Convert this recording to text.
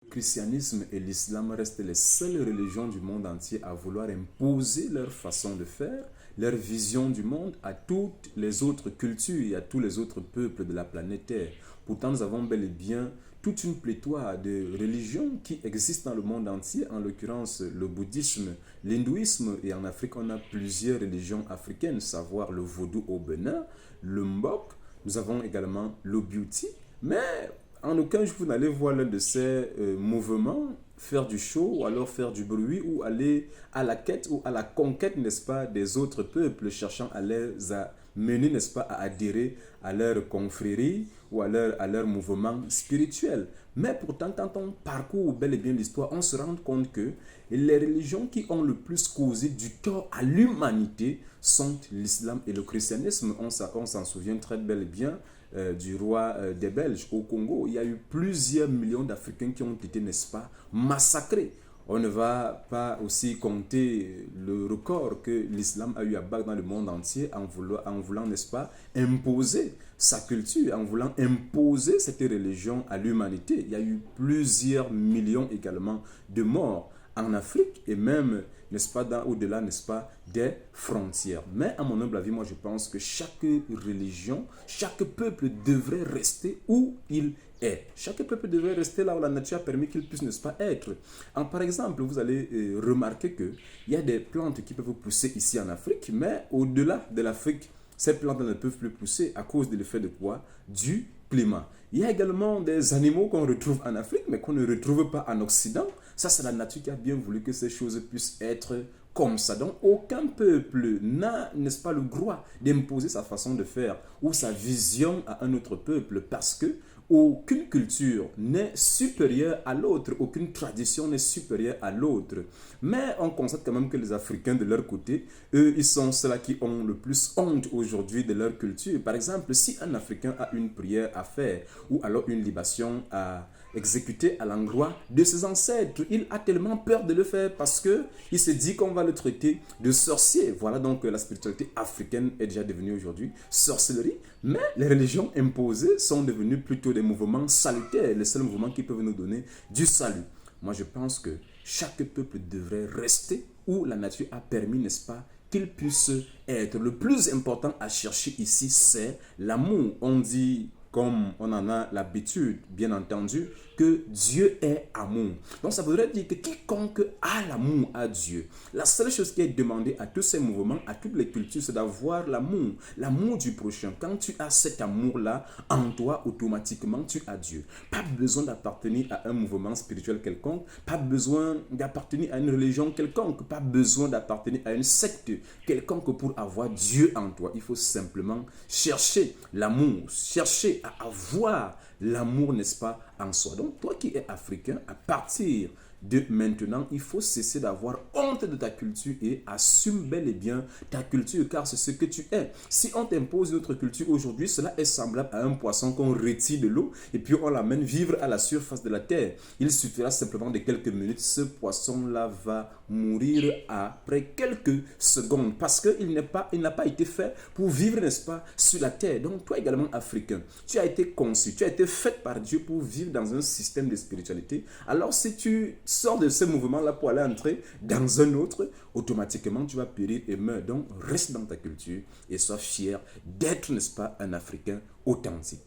Le christianisme et l'islam restent les seules religions du monde entier à vouloir imposer leur façon de faire, leur vision du monde à toutes les autres cultures et à tous les autres peuples de la planète Terre. Pourtant, nous avons bel et bien toute une pléthore de religions qui existent dans le monde entier, en l'occurrence le bouddhisme, l'hindouisme, et en Afrique, on a plusieurs religions africaines, savoir le vaudou au Bénin, le mbok, nous avons également le beauty, mais en aucun jour vous n'allez voir l'un de ces mouvements faire du show ou alors faire du bruit ou aller à la quête ou à la conquête, n'est-ce pas, des autres peuples cherchant à les mener, n'est-ce pas, à adhérer à leur confrérie ou à leur mouvement spirituel. Mais pourtant, quand on parcourt bel et bien l'histoire, on se rend compte que les religions qui ont le plus causé du tort à l'humanité sont l'islam et le christianisme. On s'en souvient très bel et bien du roi des Belges au Congo. Il y a eu plusieurs millions d'Africains qui ont été, n'est-ce pas, massacrés. On ne va pas aussi compter le record que l'islam a eu à battre dans le monde entier en voulant, n'est-ce pas, imposer sa culture, en voulant imposer cette religion à l'humanité. Il y a eu plusieurs millions également de morts en Afrique et même, n'est-ce pas, au-delà, n'est-ce pas, des frontières. Mais à mon humble avis, moi je pense que chaque religion, chaque peuple devrait rester où il est. Chaque peuple devrait rester là où la nature a permis qu'il puisse, n'est-ce pas, être. Par exemple, vous allez remarquer qu'il y a des plantes qui peuvent pousser ici en Afrique, mais au-delà de l'Afrique, ces plantes ne peuvent plus pousser à cause de l'effet de quoi? Du climat. Il y a également des animaux qu'on retrouve en Afrique, mais qu'on ne retrouve pas en Occident. Ça, c'est la nature qui a bien voulu que ces choses puissent être comme ça. Donc, aucun peuple n'a, n'est-ce pas, le droit d'imposer sa façon de faire ou sa vision à un autre peuple parce que aucune culture n'est supérieure à l'autre, aucune tradition n'est supérieure à l'autre. Mais on constate quand même que les Africains, de leur côté, eux, ils sont ceux-là qui ont le plus honte aujourd'hui de leur culture. Par exemple, si un Africain a une prière à faire ou alors une libation à exécuter à l'endroit de ses ancêtres, il a tellement peur de le faire parce qu'il se dit qu'on va le traiter de sorcier. Voilà donc la spiritualité africaine est déjà devenue aujourd'hui sorcellerie, mais les religions imposées sont devenues plutôt des mouvements salutaires, les seuls mouvements qui peuvent nous donner du salut. Moi je pense que chaque peuple devrait rester où la nature a permis, n'est-ce pas, qu'il puisse être. Le plus important à chercher ici, c'est l'amour. On dit, comme on en a l'habitude, bien entendu, que Dieu est amour. Donc ça voudrait dire que quiconque a l'amour à Dieu, la seule chose qui est demandée à tous ces mouvements, à toutes les cultures, c'est d'avoir l'amour, l'amour du prochain. Quand tu as cet amour-là en toi, automatiquement tu as Dieu. Pas besoin d'appartenir à un mouvement spirituel quelconque, pas besoin d'appartenir à une religion quelconque, pas besoin d'appartenir à une secte quelconque pour avoir Dieu en toi. Il faut simplement chercher l'amour, chercher à avoir l'amour, n'est-ce pas, en soi. Donc, toi qui es africain, à partir de maintenant, il faut cesser d'avoir honte de ta culture et assume bel et bien ta culture, car c'est ce que tu es. Si on t'impose notre culture aujourd'hui, cela est semblable à un poisson qu'on retire de l'eau et puis on l'amène vivre à la surface de la terre. Il suffira simplement de quelques minutes, ce poisson-là va mourir après quelques secondes parce qu'il n'a pas été fait pour vivre, n'est-ce pas, sur la terre. Donc, toi également, africain, tu as été conçu, tu as été fait par Dieu pour vivre dans un système de spiritualité. Alors, si tu sors de ce mouvement-là pour aller entrer dans un autre, automatiquement, tu vas périr et meurs. Donc, reste dans ta culture et sois fier d'être, n'est-ce pas, un Africain authentique.